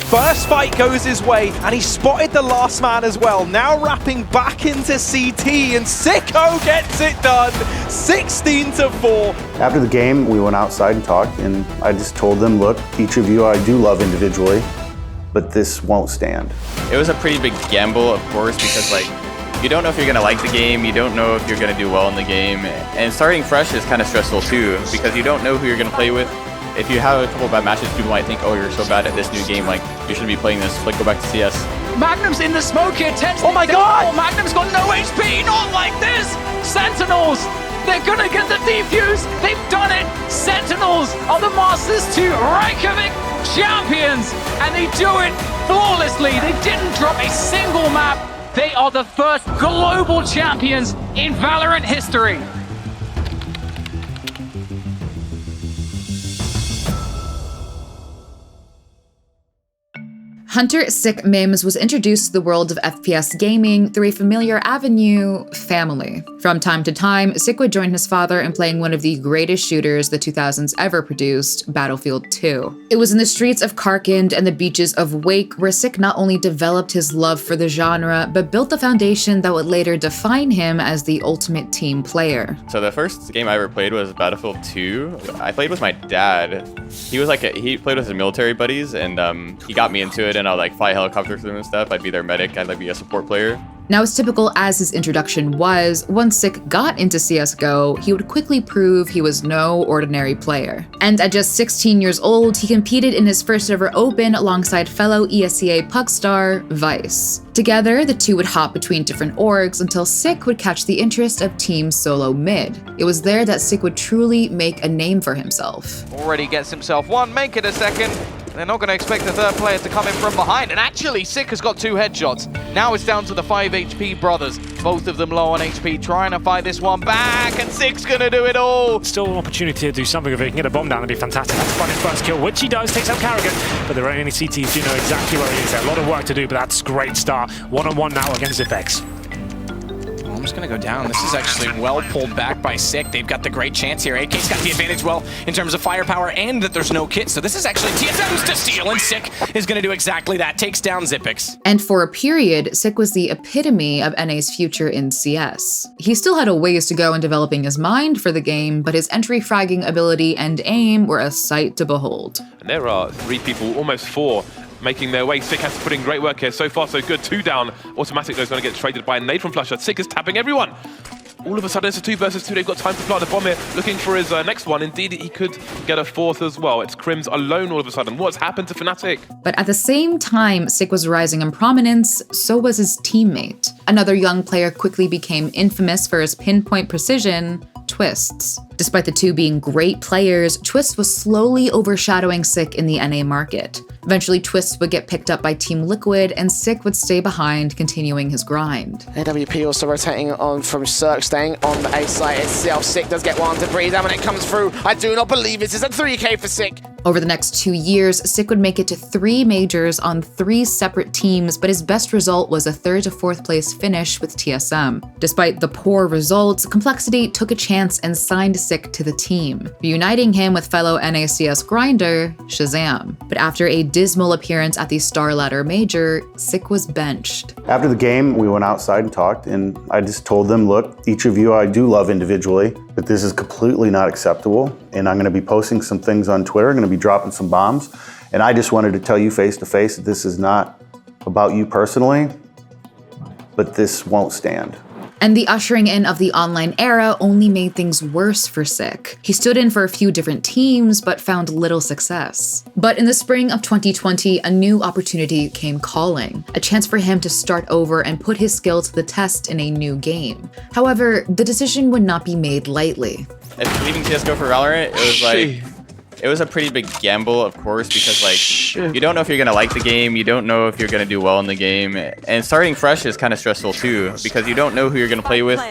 First fight goes his way, and he spotted the last man as well. Now wrapping back into CT, and SicK gets it done, 16-4. After the game, we went outside and talked, and I just told them, look, each of you I do love individually, but this won't stand. It was a pretty big gamble, of course, because like, you don't know if you're gonna like the game, you don't know if you're gonna do well in the game, and starting fresh is kind of stressful too, because you don't know who you're gonna play with. If you have a couple of bad matches, people might think, oh, you're so bad at this new game, like, you shouldn't be playing this, like, go back to CS. Magnum's in the smoke here, Oh my god! Magnum's got no HP, not like this! Sentinels, they're gonna get the defuse, they've done it! Sentinels are the Masters 2 Reykjavik champions, and they do it flawlessly. They didn't drop a single map. They are the first global champions in Valorant history. Hunter SicK Mims was introduced to the world of FPS gaming through a familiar avenue, family. From time to time, SicK would join his father in playing one of the greatest shooters the 2000s ever produced, Battlefield 2. It was in the streets of Karkand and the beaches of Wake where SicK not only developed his love for the genre, but built the foundation that would later define him as the ultimate team player. So the first game I ever played was Battlefield 2. I played with my dad. He played with his military buddies, and he got me into it, and I would like fly helicopters with him and stuff. I'd be their medic, I'd like be a support player. Now, as typical as his introduction was, once SicK got into CSGO, he would quickly prove he was no ordinary player. And at just 16 years old, he competed in his first ever Open alongside fellow ESEA puck star, Vice. Together, the two would hop between different orgs until SicK would catch the interest of Team Solo Mid. It was there that SicK would truly make a name for himself. Already gets himself one, make it a second. They're not going to expect the third player to come in from behind. And actually, SicK has got 2 headshots. Now it's down to the 5 HP brothers. Both of them low on HP, trying to fight this one back. And SicK's going to do it all. Still an opportunity to do something if he can get a bomb down. That'd be fantastic. That's fun his first kill, which he does. Takes out Carrigan. But there are only CTs do know exactly where he is. There a lot of work to do, but that's a great start. One-on-one now against Apex. I'm just gonna go down. This is actually well pulled back by SicK. They've got the great chance here. AK's got the advantage well in terms of firepower and that there's no kit. So this is actually TSM's to steal, and SicK is gonna do exactly that. Takes down Xipix. And for a period, SicK was the epitome of NA's future in CS. He still had a ways to go in developing his mind for the game, but his entry fragging ability and aim were a sight to behold. And there are 3 people, almost 4, making their way. SicK has to put in great work here. So far, so good. 2 down. Automatic, though, is going to get traded by a nade from Flusher. SicK is tapping everyone. All of a sudden, it's a 2 versus 2. They've got time to plant the bomb here, looking for his next one. Indeed, he could get a 4th as well. It's Crims alone all of a sudden. What's happened to Fnatic? But at the same time SicK was rising in prominence, so was his teammate. Another young player quickly became infamous for his pinpoint precision, Twists. Despite the two being great players, Twists was slowly overshadowing SicK in the NA market. Eventually, Twists would get picked up by Team Liquid, and SicK would stay behind, continuing his grind. AWP also rotating on from SicK, staying on the A site itself. SicK does get one to breathe down when it comes through. I do not believe this is a 3K for SicK. Over the next 2 years, SicK would make it to 3 majors on 3 separate teams, but his best result was a 3rd to 4th place finish with TSM. Despite the poor results, Complexity took a chance and signed SicK to the team, reuniting him with fellow NACS grinder, Shazam. But after a dismal appearance at the Star Ladder Major, SicK was benched. After the game, we went outside and talked, and I just told them, look, each of you I do love individually, but this is completely not acceptable, and I'm gonna be posting some things on Twitter, I'm gonna be dropping some bombs, and I just wanted to tell you face to face that this is not about you personally, but this won't stand. And the ushering in of the online era only made things worse for SicK. He stood in for a few different teams, but found little success. But in the spring of 2020, a new opportunity came calling, a chance for him to start over and put his skill to the test in a new game. However, the decision would not be made lightly. Leaving CSGO for Valorant, it was a pretty big gamble, of course, because like you don't know if you're gonna like the game, you don't know if you're gonna do well in the game, and starting fresh is kind of stressful too, because you don't know who you're gonna play with.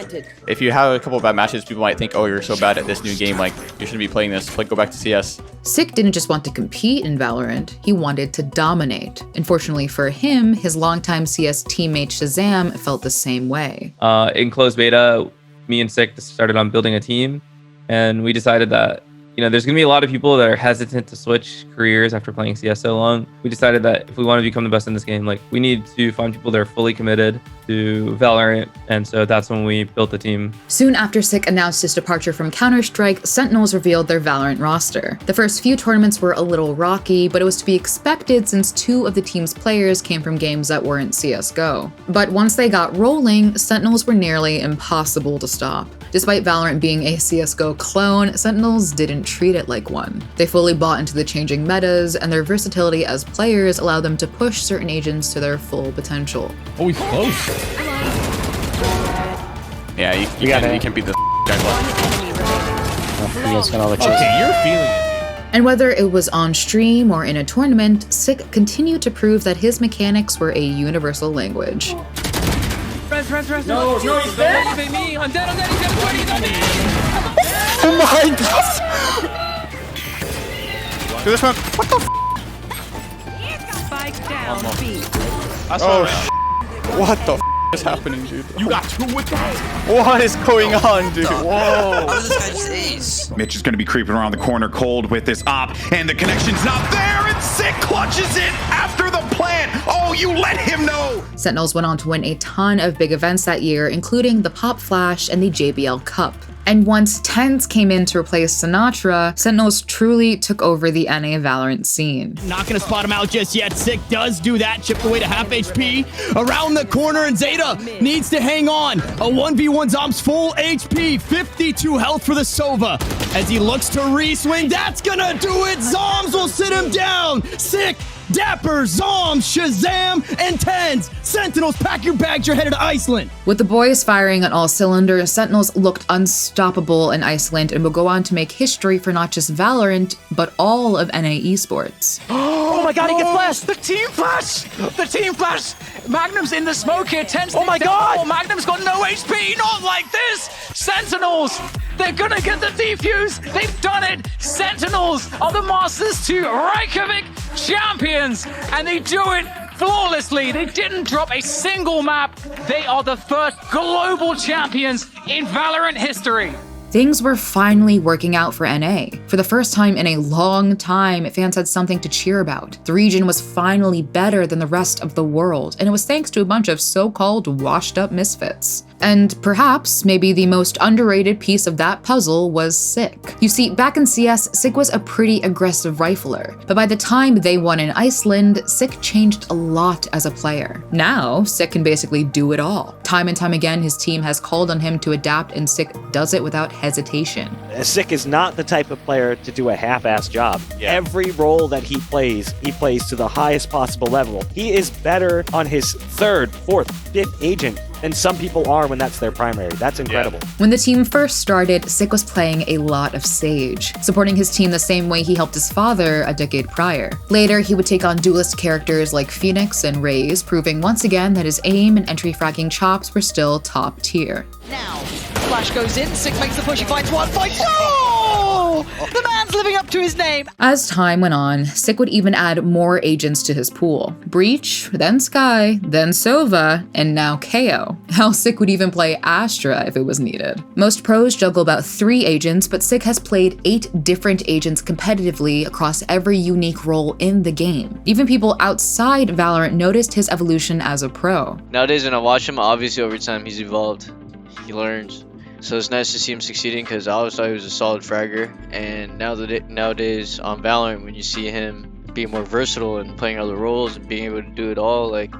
If you have a couple of bad matches, people might think, oh, you're so bad at this new game, like you shouldn't be playing this, like go back to CS. SicK didn't just want to compete in Valorant, he wanted to dominate. Unfortunately for him, his longtime CS teammate Shazam felt the same way. In closed beta, me and SicK started on building a team, and we decided that you know, there's going to be a lot of people that are hesitant to switch careers after playing CS so long. We decided that if we want to become the best in this game, like, we need to find people that are fully committed to Valorant. And so that's when we built the team. Soon after SicK announced his departure from Counter-Strike, Sentinels revealed their Valorant roster. The first few tournaments were a little rocky, but it was to be expected since 2 of the team's players came from games that weren't CSGO. But once they got rolling, Sentinels were nearly impossible to stop. Despite Valorant being a CSGO clone, Sentinels didn't treat it like one. They fully bought into the changing metas, and their versatility as players allowed them to push certain agents to their full potential. Oh, he's close. Yeah, you can beat this guy. Okay, you're feeling it. And whether it was on stream or in a tournament, SicK continued to prove that his mechanics were a universal language. No, he's there. Me. I'm dead, he's got 20, he's on me. Oh my god! Do this one. What the f? Spike down, B. What the is happening, dude? You got 2 with that? What is going on, dude? Whoa. How does this guy just ace? Mitch is going to be creeping around the corner cold with this op, and the connection's not there, and SicK clutches it after the plant. Oh, you let him know. Sentinels went on to win a ton of big events that year, including the Pop Flash and the JBL Cup. And once TenZ came in to replace Sinatra, Sentinels truly took over the NA Valorant scene. Not gonna spot him out just yet. SicK does do that, chipped away to half HP. Around the corner, and Zeta needs to hang on. A 1v1 Zom's full HP, 52 health for the Sova. As he looks to re-swing, that's gonna do it! Zoms will sit him down! SicK, Dapper, Zom, Shazam, and TenZ. Sentinels, pack your bags, you're headed to Iceland. With the boys firing on all cylinders, Sentinels looked unstoppable in Iceland and will go on to make history for not just Valorant, but all of NA esports. Oh my god, he gets flashed! The team flash! The team flash! Magnum's in the smoke here, TenZ. Oh my god! Magnum's got no HP, not like this! Sentinels! They're gonna get the defuse! They've done it! Sentinels are the Masters to Reykjavik champions! And they do it flawlessly! They didn't drop a single map! They are the first global champions in Valorant history! Things were finally working out for NA. For the first time in a long time, fans had something to cheer about. The region was finally better than the rest of the world, and it was thanks to a bunch of so-called washed-up misfits. And perhaps, maybe the most underrated piece of that puzzle was SicK. You see, back in CS, SicK was a pretty aggressive rifler, but by the time they won in Iceland, SicK changed a lot as a player. Now, SicK can basically do it all. Time and time again, his team has called on him to adapt, and SicK does it without hesitation. SicK is not the type of player to do a half-assed job. Yeah. Every role that he plays to the highest possible level. He is better on his 3rd, 4th, 5th agent than some people are when that's their primary. That's incredible. Yeah. When the team first started, SicK was playing a lot of Sage, supporting his team the same way he helped his father a decade prior. Later, he would take on duelist characters like Phoenix and Raze, proving once again that his aim and entry fragging chops were still top tier. Now, Flash goes in, SicK makes the push, he finds one, oh! The man's living up to his name! As time went on, SicK would even add more agents to his pool. Breach, then Skye, then Sova, and now KO. Hell, SicK would even play Astra if it was needed. Most pros juggle about 3 agents, but SicK has played 8 different agents competitively across every unique role in the game. Even people outside Valorant noticed his evolution as a pro. Nowadays when I watch him, obviously over time he's evolved. He learns. So it's nice to see him succeeding because I always thought he was a solid fragger, and nowadays on Valorant when you see him being more versatile and playing other roles and being able to do it all, like,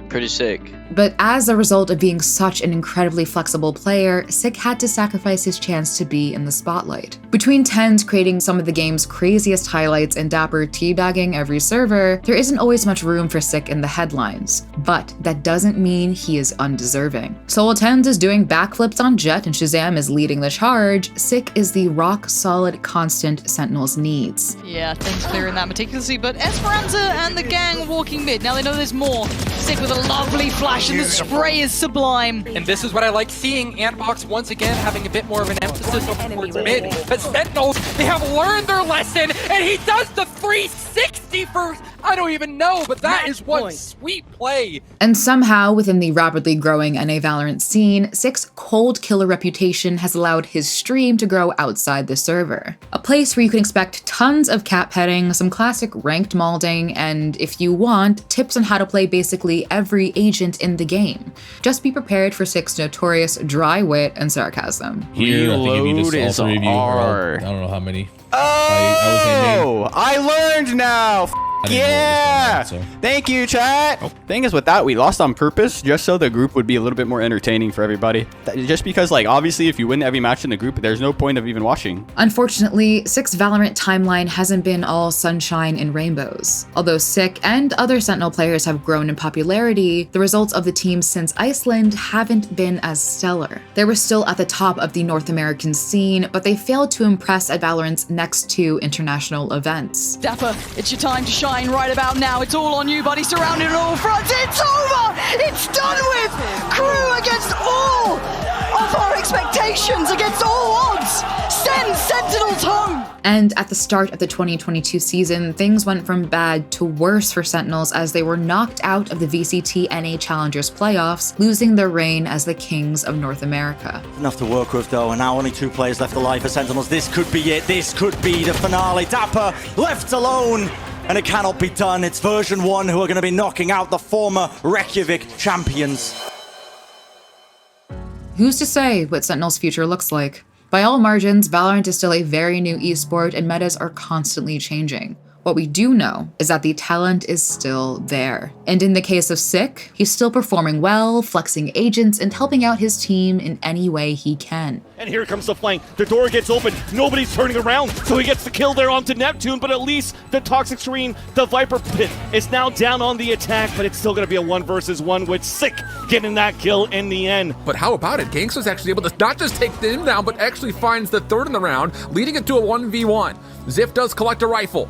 pretty sick. But as a result of being such an incredibly flexible player, SicK had to sacrifice his chance to be in the spotlight. Between TenZ creating some of the game's craziest highlights and Dapper teabagging every server, there isn't always much room for SicK in the headlines. But that doesn't mean he is undeserving. So while TenZ is doing backflips on Jett and Shazam is leading the charge, SicK is the rock-solid constant Sentinels needs. Yeah, TenZ clearing that meticulously, but Esperanza and the gang walking mid. Now they know there's more. SicK with a lovely flash, and the spray is sublime. And this is what I like seeing. Antbox once again having a bit more of an emphasis on towards mid. But Sentinels, they have learned their lesson, and he does the 360 51st? I don't even know, but that is one sweet play. And somehow, within the rapidly growing NA Valorant scene, SicK's cold killer reputation has allowed his stream to grow outside the server. A place where you can expect tons of cap petting, some classic ranked malding, and if you want, tips on how to play basically every agent in the game. Just be prepared for SicK's notorious dry wit and sarcasm. Reload is R. I don't know how many. Oh, I learned now. Yeah! Thank you, chat! Thing is with that, we lost on purpose just so the group would be a little bit more entertaining for everybody. Just because, like, obviously if you win every match in the group, there's no point of even watching. Unfortunately, SicK's Valorant timeline hasn't been all sunshine and rainbows. Although SicK and other Sentinel players have grown in popularity, the results of the team since Iceland haven't been as stellar. They were still at the top of the North American scene, but they failed to impress at Valorant's next 2 international events. Dapper, it's your time to shine right about now. It's all on you, buddy. Surrounded on all fronts. It's over! It's done with! Crew against all of our expectations, against all odds! Send Sentinels home! And at the start of the 2022 season, things went from bad to worse for Sentinels as they were knocked out of the VCT NA Challengers playoffs, losing their reign as the kings of North America. Enough to work with though, and now only 2 players left alive for Sentinels. This could be it. This could be the finale. Dapper left alone. And it cannot be done. It's version 1 who are going to be knocking out the former Reykjavik champions. Who's to say what Sentinel's future looks like? By all margins, Valorant is still a very new esport and metas are constantly changing. What we do know is that the talent is still there. And in the case of SicK, he's still performing well, flexing agents, and helping out his team in any way he can. And here comes the flank. The door gets open. Nobody's turning around, so he gets the kill there onto Neptune, but at least the Toxic Screen, the Viper Pit, is now down on the attack, but it's still going to be a 1 versus 1 with SicK getting that kill in the end. But how about it? Gangsta's actually able to not just take him down, but actually finds the 3rd in the round, leading it to a 1v1. Ziff does collect a rifle.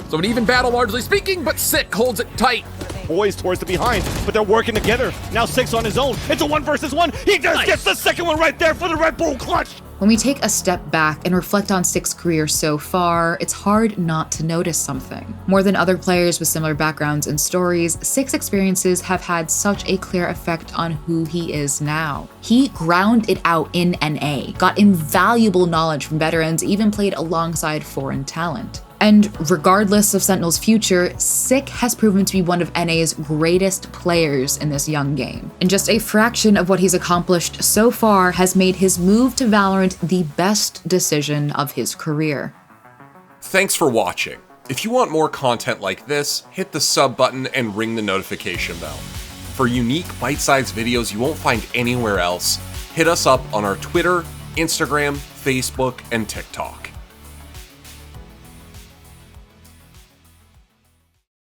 So an even battle, largely speaking, but SicK holds it tight. Boys towards the behind, but they're working together. Now SicK's on his own. It's a 1 versus 1. He just gets the second one right there for the Red Bull clutch. When we take a step back and reflect on SicK's career so far, it's hard not to notice something. More than other players with similar backgrounds and stories, SicK's experiences have had such a clear effect on who he is now. He ground it out in NA, got invaluable knowledge from veterans, even played alongside foreign talent. And regardless of Sentinel's future, SicK has proven to be one of NA's greatest players in this young game. And just a fraction of what he's accomplished so far has made his move to Valorant the best decision of his career. Thanks for watching. If you want more content like this, hit the sub button and ring the notification bell. For unique bite-sized videos you won't find anywhere else, hit us up on our Twitter, Instagram, Facebook, and TikTok.